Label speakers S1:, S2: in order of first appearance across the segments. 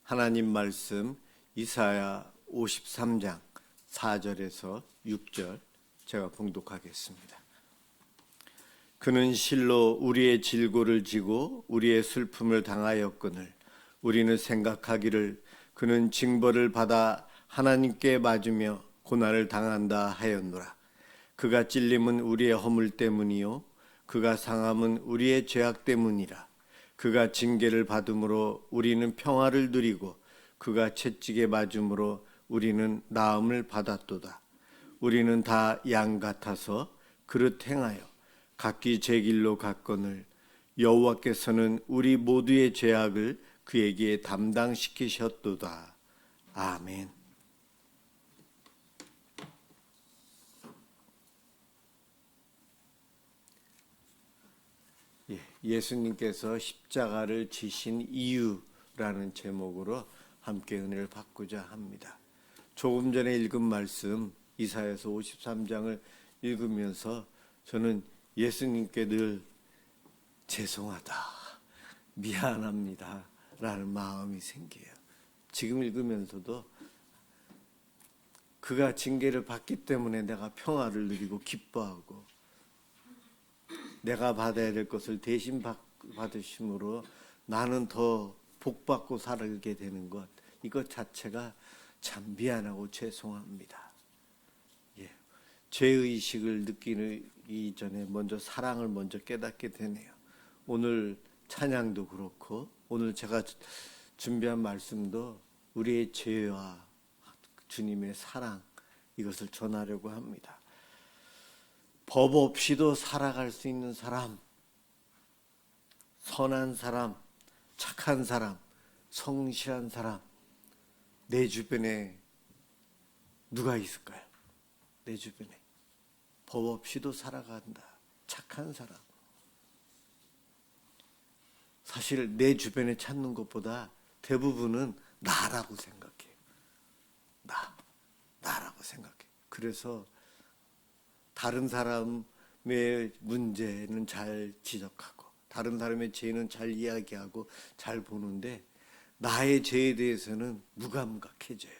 S1: 하나님 말씀 이사야 53장 4절에서 6절 제가 봉독하겠습니다. 그는 실로 우리의 질고를 지고 우리의 슬픔을 당하였거늘 우리는 생각하기를 그는 징벌을 받아 하나님께 맞으며 고난을 당한다 하였노라. 그가 찔림은 우리의 허물 때문이요 그가 상함은 우리의 죄악 때문이라. 그가 징계를 받음으로 우리는 평화를 누리고 그가 채찍에 맞음으로 우리는 나음을 받았도다. 우리는 다 양 같아서 그릇 행하여 각기 제 길로 갔거늘 여호와께서는 우리 모두의 죄악을 그에게 담당시키셨도다. 아멘. 예수님께서 십자가를 지신 이유라는 제목으로 함께 은혜를 받고자 합니다. 조금 전에 읽은 말씀 이사야서 53장을 읽으면서 저는 예수님께 늘 죄송하다, 미안합니다 라는 마음이 생겨요. 지금 읽으면서도 그가 징계를 받기 때문에 내가 평화를 누리고 기뻐하고 내가 받아야 될 것을 대신 받으심으로 나는 더 복받고 살게 되는 것, 이것 자체가 참 미안하고 죄송합니다. 죄의식을 느끼기 전에 먼저 사랑을 먼저 깨닫게 되네요. 오늘 찬양도 그렇고 오늘 제가 준비한 말씀도 우리의 죄와 주님의 사랑, 이것을 전하려고 합니다. 법 없이도 살아갈 수 있는 사람, 선한 사람, 착한 사람, 성실한 사람, 내 주변에 누가 있을까요? 내 주변에 법 없이도 살아간다, 착한 사람. 사실 내 주변에 찾는 것보다 대부분은 나라고 생각해요. 나라고 생각해요. 그래서 다른 사람의 문제는 잘 지적하고 다른 사람의 죄는 잘 이야기하고 잘 보는데 나의 죄에 대해서는 무감각해져요.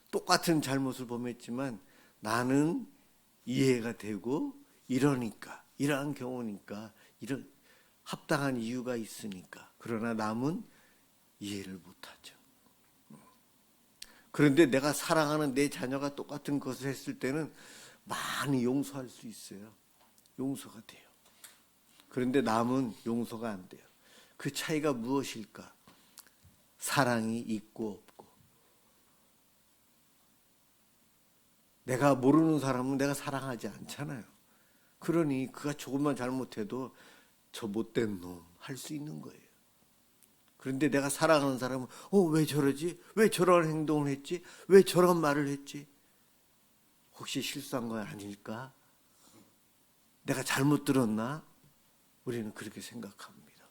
S1: 똑같은 잘못을 범했지만 나는 이해가 되고 이러한 경우니까 이런 합당한 이유가 있으니까. 그러나 남은 이해를 못하죠. 그런데 내가 사랑하는 내 자녀가 똑같은 것을 했을 때는 많이 용서할 수 있어요. 용서가 돼요. 그런데 남은 용서가 안 돼요. 그 차이가 무엇일까? 사랑이 있고 없고. 내가 모르는 사람은 내가 사랑하지 않잖아요. 그러니 그가 조금만 잘못해도 저 못된 놈 할 수 있는 거예요. 그런데 내가 사랑하는 사람은 왜 저러지? 왜 저런 행동을 했지? 왜 저런 말을 했지? 혹시 실수한 거 아닐까? 내가 잘못 들었나? 우리는 그렇게 생각합니다.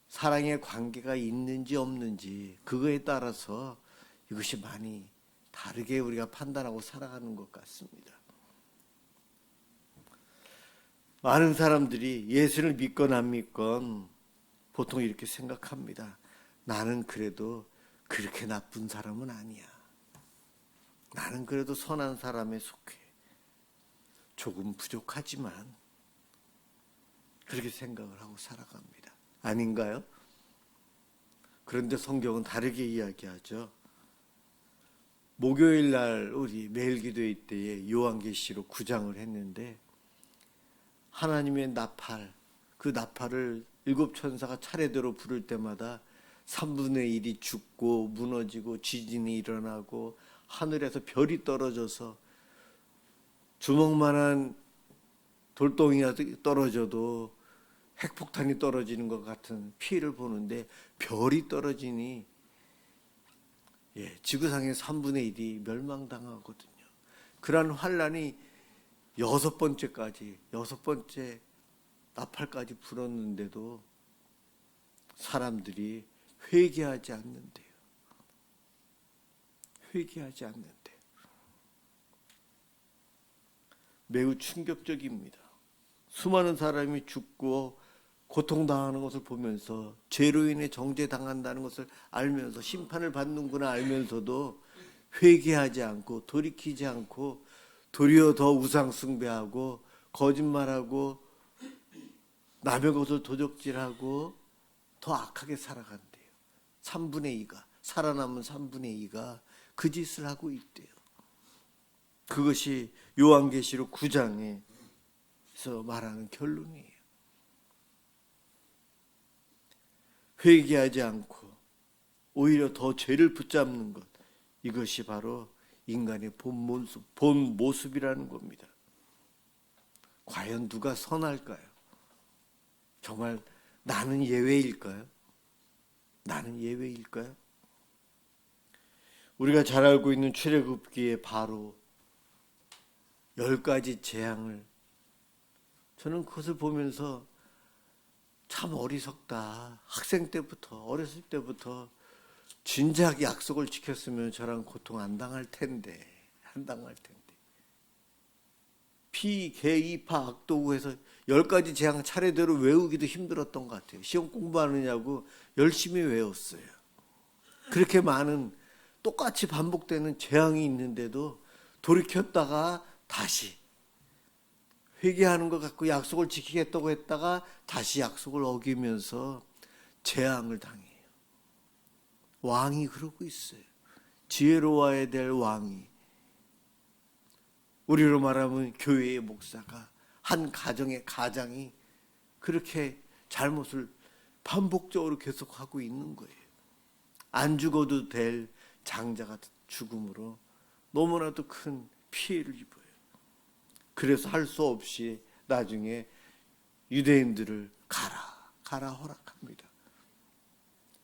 S1: 사랑의 관계가 있는지 없는지 그거에 따라서 이것이 많이 다르게 우리가 판단하고 살아가는 것 같습니다. 많은 사람들이 예수를 믿건 안 믿건 보통 이렇게 생각합니다. 나는 그래도 그렇게 나쁜 사람은 아니야. 나는 그래도 선한 사람에 속해. 조금 부족하지만 그렇게 생각을 하고 살아갑니다. 아닌가요? 그런데 성경은 다르게 이야기하죠. 목요일 날 우리 매일 기도회 때에 요한계시록 9장을 했는데 하나님의 나팔, 그 나팔을 7천사가 차례대로 부를 때마다 3분의 1이 죽고 무너지고 지진이 일어나고 하늘에서 별이 떨어져서 주먹만한 돌덩이가 떨어져도 핵폭탄이 떨어지는 것 같은 피해를 보는데 별이 떨어지니 지구상의 3분의 1이 멸망당하거든요. 그러한 환란이 6번째 나팔까지 불었는데도 사람들이 회개하지 않는데요. 회개하지 않는데 매우 충격적입니다. 수많은 사람이 죽고 고통당하는 것을 보면서 죄로 인해 정죄당한다는 것을 알면서 심판을 받는구나 알면서도 회개하지 않고 돌이키지 않고 도리어 더 우상숭배하고 거짓말하고 남의 것을 도적질하고 더 악하게 살아간대요. 3분의 2가 살아남은 3분의 2가 그 짓을 하고 있대요. 그것이 요한계시록 9장에서 말하는 결론이에요. 회개하지 않고 오히려 더 죄를 붙잡는 것, 이것이 바로 인간의 본 모습이라는 겁니다. 과연 누가 선할까요? 정말 나는 예외일까요? 나는 예외일까요? 우리가 잘 알고 있는 출애굽기의 바로 10가지 재앙을, 저는 그것을 보면서 참 어리석다. 학생 때부터, 어렸을 때부터 진작에 약속을 지켰으면 저랑 고통 안 당할 텐데, 안 당할 텐데. 피, 개, 이파, 악도구해서 10가지 재앙 차례대로 외우기도 힘들었던 것 같아요. 시험 공부하느냐고 열심히 외웠어요. 그렇게 많은 똑같이 반복되는 재앙이 있는데도 돌이켰다가 다시 회개하는 것 같고 약속을 지키겠다고 했다가 다시 약속을 어기면서 재앙을 당해요. 왕이 그러고 있어요. 지혜로워야 될 왕이, 우리로 말하면 교회의 목사가, 한 가정의 가장이 그렇게 잘못을 반복적으로 계속하고 있는 거예요. 안 죽어도 될 장자가 죽음으로 너무나도 큰 피해를 입어요. 그래서 할 수 없이 나중에 유대인들을 가라 허락합니다.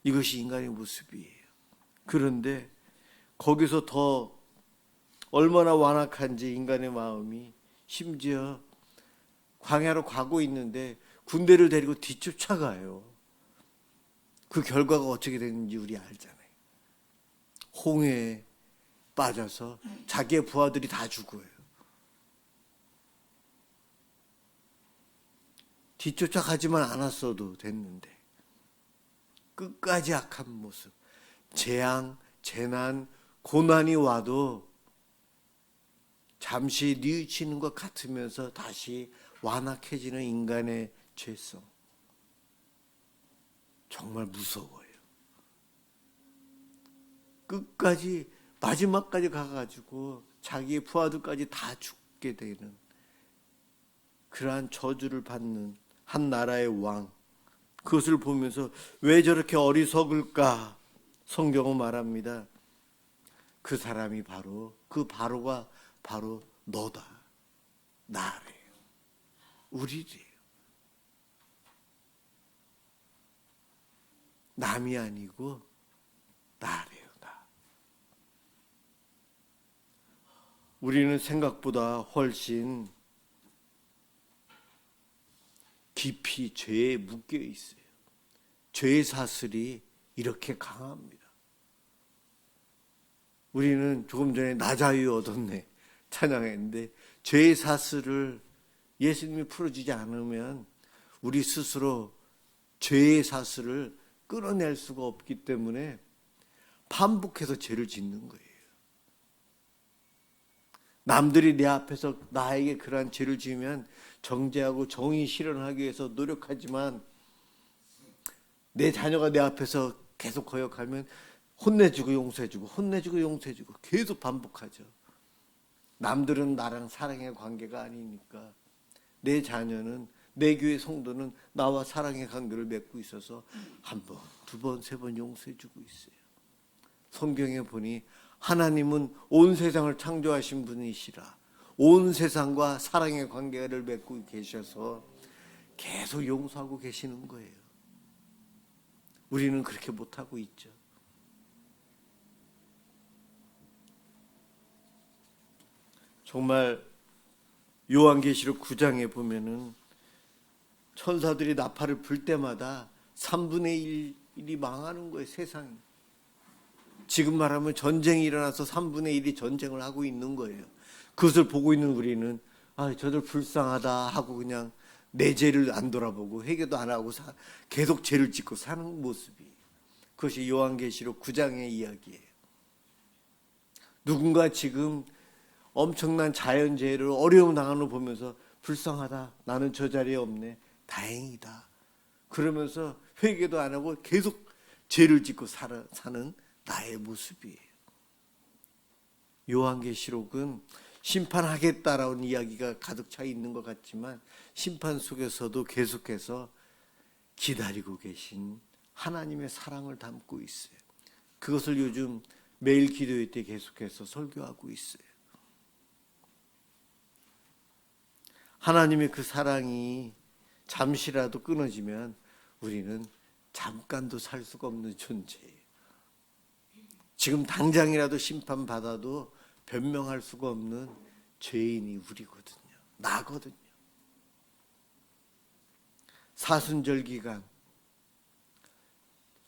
S1: 이것이 인간의 모습이에요. 그런데 거기서 더 얼마나 완악한지 인간의 마음이, 심지어 광야로 가고 있는데 군대를 데리고 뒤쫓아가요. 그 결과가 어떻게 되는지 우리 알잖아요. 홍해에 빠져서 자기의 부하들이 다 죽어요. 뒤쫓아가지만 않았어도 됐는데 끝까지 악한 모습, 재앙, 재난, 고난이 와도 잠시 뉘우치는 것 같으면서 다시 완악해지는 인간의 죄성, 정말 무서워요. 끝까지 마지막까지 가가지고 자기의 부하들까지 다 죽게 되는 그러한 저주를 받는 한 나라의 왕, 그것을 보면서 왜 저렇게 어리석을까? 성경은 말합니다. 그 사람이 바로, 그 바로가 바로 너다, 나래요, 우리래요. 남이 아니고 나래요, 나. 우리는 생각보다 훨씬 깊이 죄에 묶여 있어요. 죄의 사슬이 이렇게 강합니다. 우리는 조금 전에 나 자유 얻었네 찬양했는데, 죄의 사슬을 예수님이 풀어주지 않으면 우리 스스로 죄의 사슬을 끊어낼 수가 없기 때문에 반복해서 죄를 짓는 거예요. 남들이 내 앞에서 나에게 그러한 죄를 지으면 정죄하고 정의 실현하기 위해서 노력하지만, 내 자녀가 내 앞에서 계속 거역하면 혼내주고 용서해주고 혼내주고 용서해주고 계속 반복하죠. 남들은 나랑 사랑의 관계가 아니니까 내 자녀는, 내 교회 성도는 나와 사랑의 관계를 맺고 있어서 한 번, 두 번, 세 번 용서해주고 있어요. 성경에 보니 하나님은 온 세상을 창조하신 분이시라 온 세상과 사랑의 관계를 맺고 계셔서 계속 용서하고 계시는 거예요. 우리는 그렇게 못하고 있죠. 정말 요한계시록 9장에 보면은 천사들이 나팔을 불 때마다 3분의 1이 망하는 거예요, 세상이. 지금 말하면 전쟁이 일어나서 3분의 1이 전쟁을 하고 있는 거예요. 그것을 보고 있는 우리는 저들 불쌍하다 하고 그냥 내 죄를 안 돌아보고 회개도 안 하고 계속 죄를 짓고 사는 모습이, 그것이 요한계시록 9장의 이야기예요. 누군가 지금 엄청난 자연재해를 어려움 당하는 걸 보면서 불쌍하다, 나는 저 자리에 없네, 다행이다 그러면서 회개도 안 하고 계속 죄를 짓고 사는 나의 모습이에요. 요한계시록은 심판하겠다라는 이야기가 가득 차 있는 것 같지만 심판 속에서도 계속해서 기다리고 계신 하나님의 사랑을 담고 있어요. 그것을 요즘 매일 기도회 때 계속해서 설교하고 있어요. 하나님의 그 사랑이 잠시라도 끊어지면 우리는 잠깐도 살 수가 없는 존재예요. 지금 당장이라도 심판받아도 변명할 수가 없는 죄인이 우리거든요. 나거든요. 사순절 기간,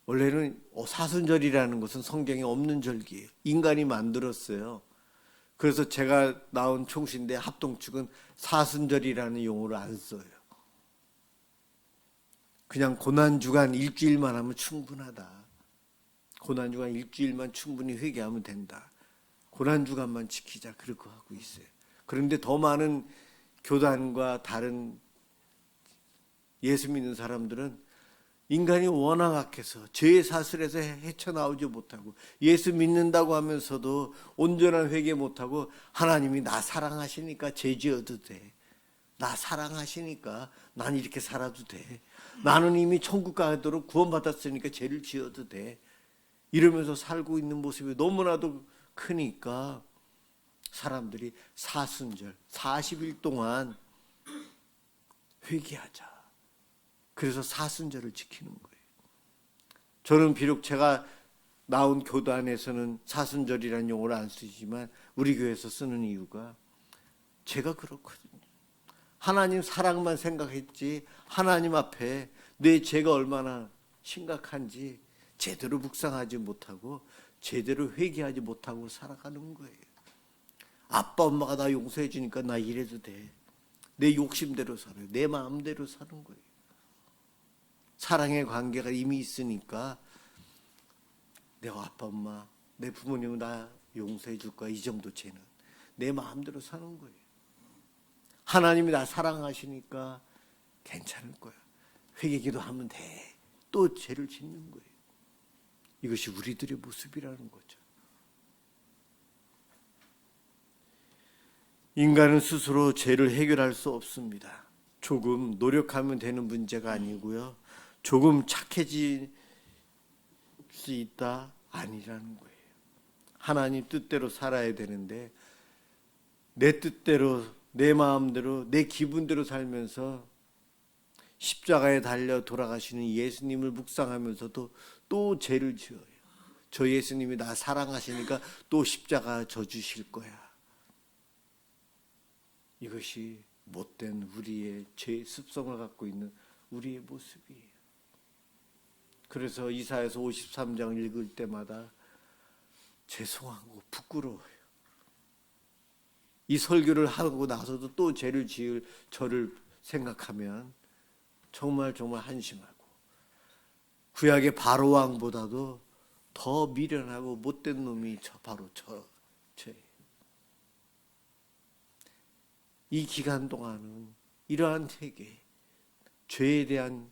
S1: 원래는 사순절이라는 것은 성경에 없는 절기예요. 인간이 만들었어요. 그래서 제가 나온 총신대 합동축은 사순절이라는 용어를 안 써요. 그냥 고난주간 일주일만 하면 충분하다. 고난주간 일주일만 충분히 회개하면 된다. 고난주간만 지키자, 그렇게 하고 있어요. 그런데 더 많은 교단과 다른 예수 믿는 사람들은 인간이 워낙 악해서 죄의 사슬에서 헤쳐나오지 못하고 예수 믿는다고 하면서도 온전한 회개 못하고 하나님이 나 사랑하시니까 죄 지어도 돼, 나 사랑하시니까 난 이렇게 살아도 돼, 나는 이미 천국 가도록 구원받았으니까 죄를 지어도 돼, 이러면서 살고 있는 모습이 너무나도 크니까 사람들이 사순절 40일 동안 회개하자, 그래서 사순절을 지키는 거예요. 저는 비록 제가 나온 교단에서는 사순절이라는 용어를 안 쓰지만 우리 교회에서 쓰는 이유가 제가 그렇거든요. 하나님 사랑만 생각했지 하나님 앞에 내 죄가 얼마나 심각한지 제대로 묵상하지 못하고 제대로 회개하지 못하고 살아가는 거예요. 아빠 엄마가 나 용서해 주니까 나 이래도 돼, 내 욕심대로 살아요, 내 마음대로 사는 거예요. 사랑의 관계가 이미 있으니까 내가 아빠 엄마 내 부모님은 나 용서해 줄 거야, 이 정도 죄는 내 마음대로 사는 거예요. 하나님이 나 사랑하시니까 괜찮을 거야, 회개기도 하면 돼, 또 죄를 짓는 거예요. 이것이 우리들의 모습이라는 거죠. 인간은 스스로 죄를 해결할 수 없습니다. 조금 노력하면 되는 문제가 아니고요, 조금 착해질 수 있다, 아니라는 거예요. 하나님 뜻대로 살아야 되는데 내 뜻대로 내 마음대로 내 기분대로 살면서 십자가에 달려 돌아가시는 예수님을 묵상하면서도 또 죄를 지어요. 저 예수님이 나 사랑하시니까 또 십자가 져주실 거야. 이것이 못된 우리의 죄 습성을 갖고 있는 우리의 모습이에요. 그래서 이사야서 53장 읽을 때마다 죄송하고 부끄러워요. 이 설교를 하고 나서도 또 죄를 지을 저를 생각하면 정말 한심하고 구약의 바로 왕보다도 더 미련하고 못된 놈이 바로 저 죄예요. 이 기간 동안은 이러한 회개, 죄에 대한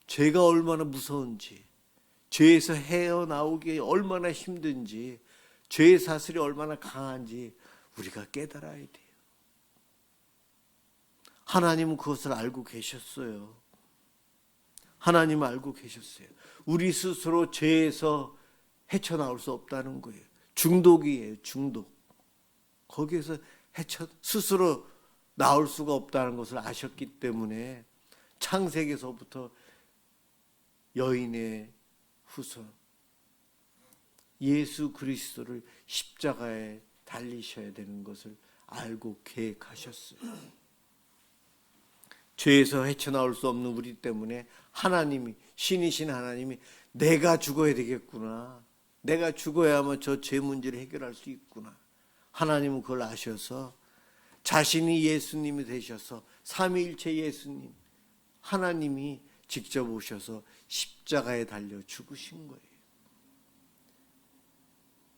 S1: 죄가 얼마나 무서운지, 죄에서 헤어나오기 얼마나 힘든지, 죄의 사슬이 얼마나 강한지 우리가 깨달아야 돼요. 하나님은 그것을 알고 계셨어요. 하나님은 알고 계셨어요. 우리 스스로 죄에서 헤쳐나올 수 없다는 거예요. 중독이에요, 중독. 거기에서 스스로 나올 수가 없다는 것을 아셨기 때문에 창세기에서부터 여인의 후손 예수 그리스도를 십자가에 달리셔야 되는 것을 알고 계획하셨어요. 죄에서 헤쳐나올 수 없는 우리 때문에 하나님이, 신이신 하나님이 내가 죽어야 되겠구나, 내가 죽어야만 저 죄 문제를 해결할 수 있구나, 하나님은 그걸 아셔서 자신이 예수님이 되셔서 삼위일체 예수님, 하나님이 직접 오셔서 십자가에 달려 죽으신 거예요.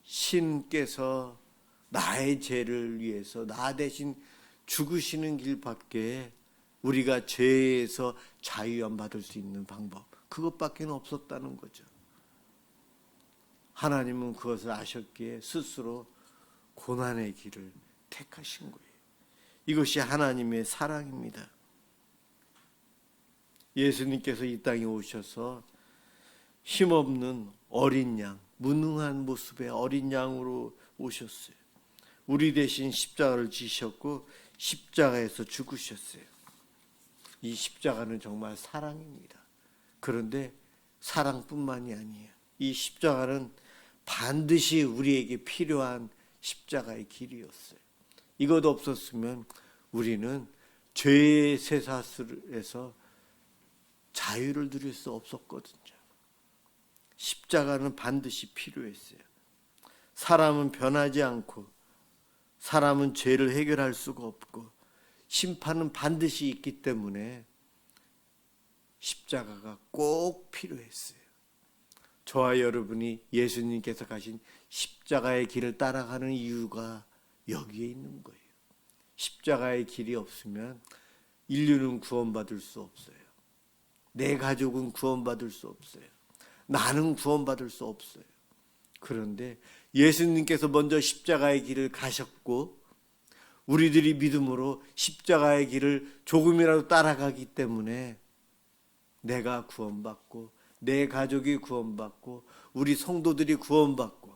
S1: 신께서 나의 죄를 위해서 나 대신 죽으시는 길밖에 우리가 죄에서 자유함 받을 수 있는 방법, 그것밖에 없었다는 거죠. 하나님은 그것을 아셨기에 스스로 고난의 길을 택하신 거예요. 이것이 하나님의 사랑입니다. 예수님께서 이 땅에 오셔서 힘없는 어린 양, 무능한 모습의 어린 양으로 오셨어요. 우리 대신 십자가를 지셨고 십자가에서 죽으셨어요. 이 십자가는 정말 사랑입니다. 그런데 사랑뿐만이 아니에요. 이 십자가는 반드시 우리에게 필요한 십자가의 길이었어요. 이것 없었으면 우리는 죄의 쇠사슬에서 자유를 누릴 수 없었거든요. 십자가는 반드시 필요했어요. 사람은 변하지 않고 사람은 죄를 해결할 수가 없고 심판은 반드시 있기 때문에 십자가가 꼭 필요했어요. 저와 여러분이 예수님께서 가신 십자가의 길을 따라가는 이유가 여기에 있는 거예요. 십자가의 길이 없으면 인류는 구원받을 수 없어요. 내 가족은 구원받을 수 없어요. 나는 구원받을 수 없어요. 그런데 예수님께서 먼저 십자가의 길을 가셨고 우리들이 믿음으로 십자가의 길을 조금이라도 따라가기 때문에 내가 구원받고 내 가족이 구원받고 우리 성도들이 구원받고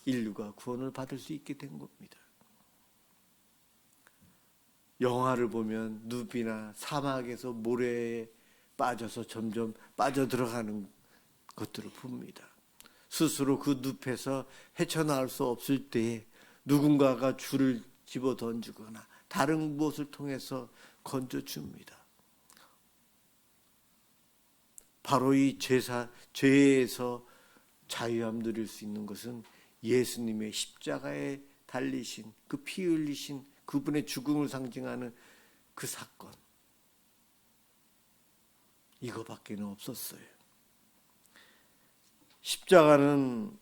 S1: 인류가 구원을 받을 수 있게 된 겁니다. 영화를 보면 늪이나 사막에서 모래에 빠져서 점점 빠져들어가는 것들을 봅니다. 스스로 그 늪에서 헤쳐나올 수 없을 때에 누군가가 줄을 집어 던지거나 다른 무엇을 통해서 건져줍니다. 바로 이 죄에서 자유함 누릴 수 있는 것은 예수님의 십자가에 달리신 그 피 흘리신 그분의 죽음을 상징하는 그 사건, 이거밖에 없었어요. 십자가는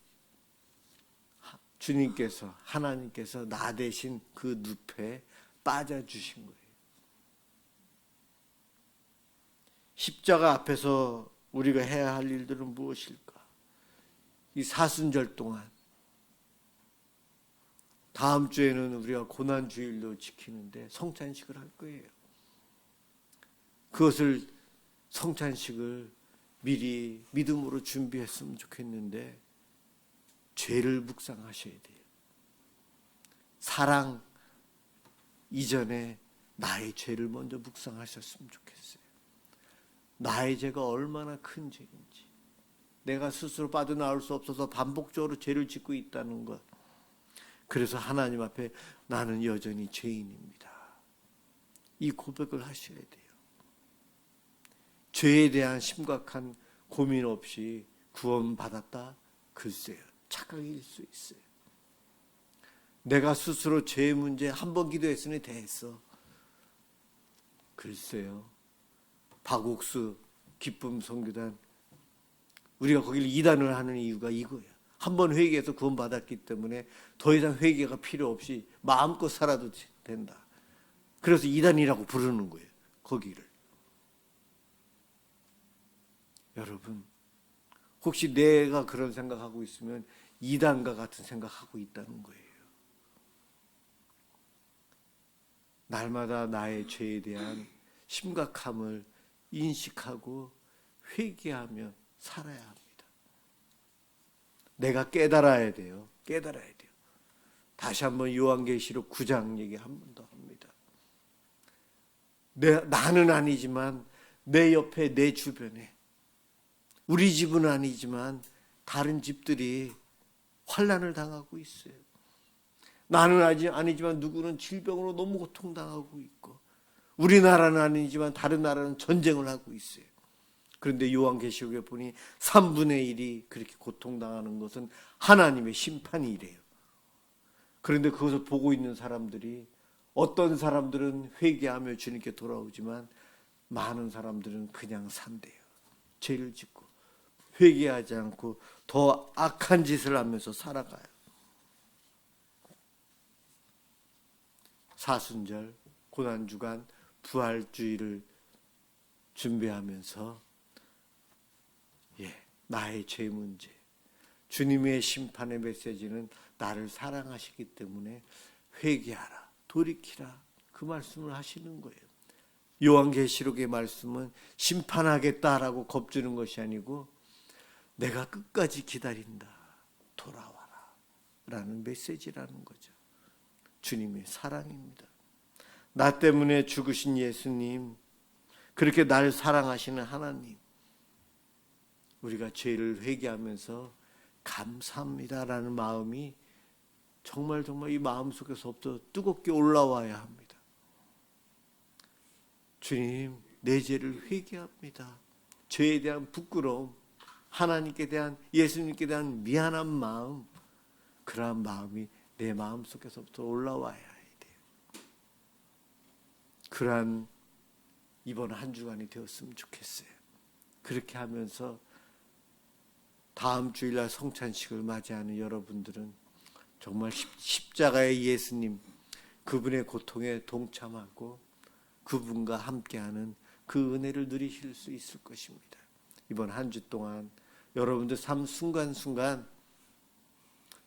S1: 주님께서 하나님께서 나 대신 그 늪에 빠져주신 거예요. 십자가 앞에서 우리가 해야 할 일들은 무엇일까? 이 사순절 동안, 다음 주에는 우리가 고난주일도 지키는데 성찬식을 할 거예요. 그것을 성찬식을 미리 믿음으로 준비했으면 좋겠는데 죄를 묵상하셔야 돼요. 사랑 이전에 나의 죄를 먼저 묵상하셨으면 좋겠어요. 나의 죄가 얼마나 큰 죄인지, 내가 스스로 빠져나올 수 없어서 반복적으로 죄를 짓고 있다는 것, 그래서 하나님 앞에 나는 여전히 죄인입니다, 이 고백을 하셔야 돼요. 죄에 대한 심각한 고민 없이 구원받았다? 글쎄요, 착각일 수 있어요. 내가 스스로 죄의 문제 한 번 기도했으니 됐어. 글쎄요, 박옥수 기쁨 선교단, 우리가 거기를 이단을 하는 이유가 이거예요. 한 번 회개해서 구원받았기 때문에 더 이상 회개가 필요 없이 마음껏 살아도 된다. 그래서 이단이라고 부르는 거예요, 거기를. 여러분, 혹시 내가 그런 생각하고 있으면 이단과 같은 생각하고 있다는 거예요. 날마다 나의 죄에 대한 심각함을 인식하고 회개하며 살아야 합니다. 내가 깨달아야 돼요. 깨달아야 돼요. 다시 한번 요한계시록 9장 얘기 한 번 더 합니다. 나는 아니지만 내 옆에, 내 주변에, 우리 집은 아니지만 다른 집들이 환난을 당하고 있어요. 나는 아니지만 누구는 질병으로 너무 고통당하고 있고, 우리나라는 아니지만 다른 나라는 전쟁을 하고 있어요. 그런데 요한계시록에 보니 3분의 1이 그렇게 고통당하는 것은 하나님의 심판이래요. 그런데 그것을 보고 있는 사람들이 어떤 사람들은 회개하며 주님께 돌아오지만 많은 사람들은 그냥 산대요. 죄를 짓고 회개하지 않고 더 악한 짓을 하면서 살아가요. 사순절, 고난주간, 부활주의를 준비하면서 나의 죄 문제, 주님의 심판의 메시지는 나를 사랑하시기 때문에 회개하라, 돌이키라, 그 말씀을 하시는 거예요. 요한계시록의 말씀은 심판하겠다라고 겁주는 것이 아니고 내가 끝까지 기다린다, 돌아와라 라는 메시지라는 거죠. 주님의 사랑입니다. 나 때문에 죽으신 예수님, 그렇게 날 사랑하시는 하나님, 우리가 죄를 회개하면서 감사합니다라는 마음이 정말 이 마음속에서부터 뜨겁게 올라와야 합니다. 주님, 내 죄를 회개합니다. 죄에 대한 부끄러움, 하나님께 대한, 예수님께 대한 미안한 마음, 그러한 마음이 내 마음속에서부터 올라와야 돼요. 그러한 이번 한 주간이 되었으면 좋겠어요. 그렇게 하면서 다음 주일날 성찬식을 맞이하는 여러분들은 정말 십자가의 예수님, 그분의 고통에 동참하고 그분과 함께하는 그 은혜를 누리실 수 있을 것입니다. 이번 한 주 동안 여러분들 삶 순간순간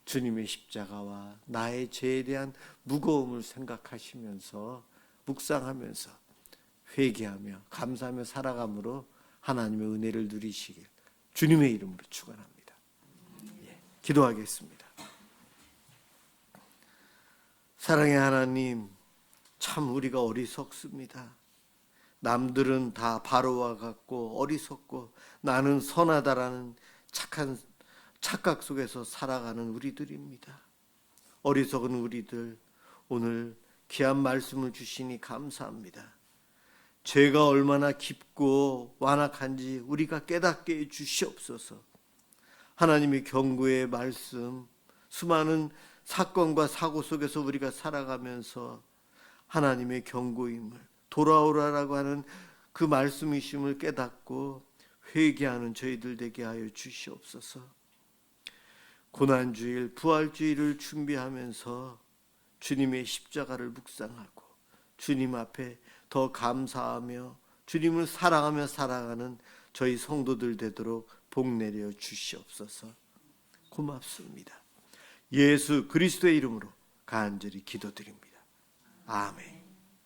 S1: 주님의 십자가와 나의 죄에 대한 무거움을 생각하시면서 묵상하면서 회개하며 감사하며 살아감으로 하나님의 은혜를 누리시길 주님의 이름으로 축원합니다. 기도하겠습니다. 사랑의 하나님, 참 우리가 어리석습니다. 남들은 다 바로와 같고 어리석고 나는 선하다라는 착각 속에서 살아가는 우리들입니다. 어리석은 우리들, 오늘 귀한 말씀을 주시니 감사합니다. 죄가 얼마나 깊고 완악한지 우리가 깨닫게 해 주시옵소서. 하나님의 경고의 말씀, 수많은 사건과 사고 속에서 우리가 살아가면서 하나님의 경고임을, 돌아오라라고 하는 그 말씀이심을 깨닫고 회개하는 저희들 되게 하여 주시옵소서. 고난주일, 부활주일을 준비하면서 주님의 십자가를 묵상하고 주님 앞에 더 감사하며 주님을 사랑하며 살아가는 저희 성도들 되도록 복 내려 주시옵소서. 고맙습니다. 예수 그리스도의 이름으로 간절히 기도드립니다. 아멘.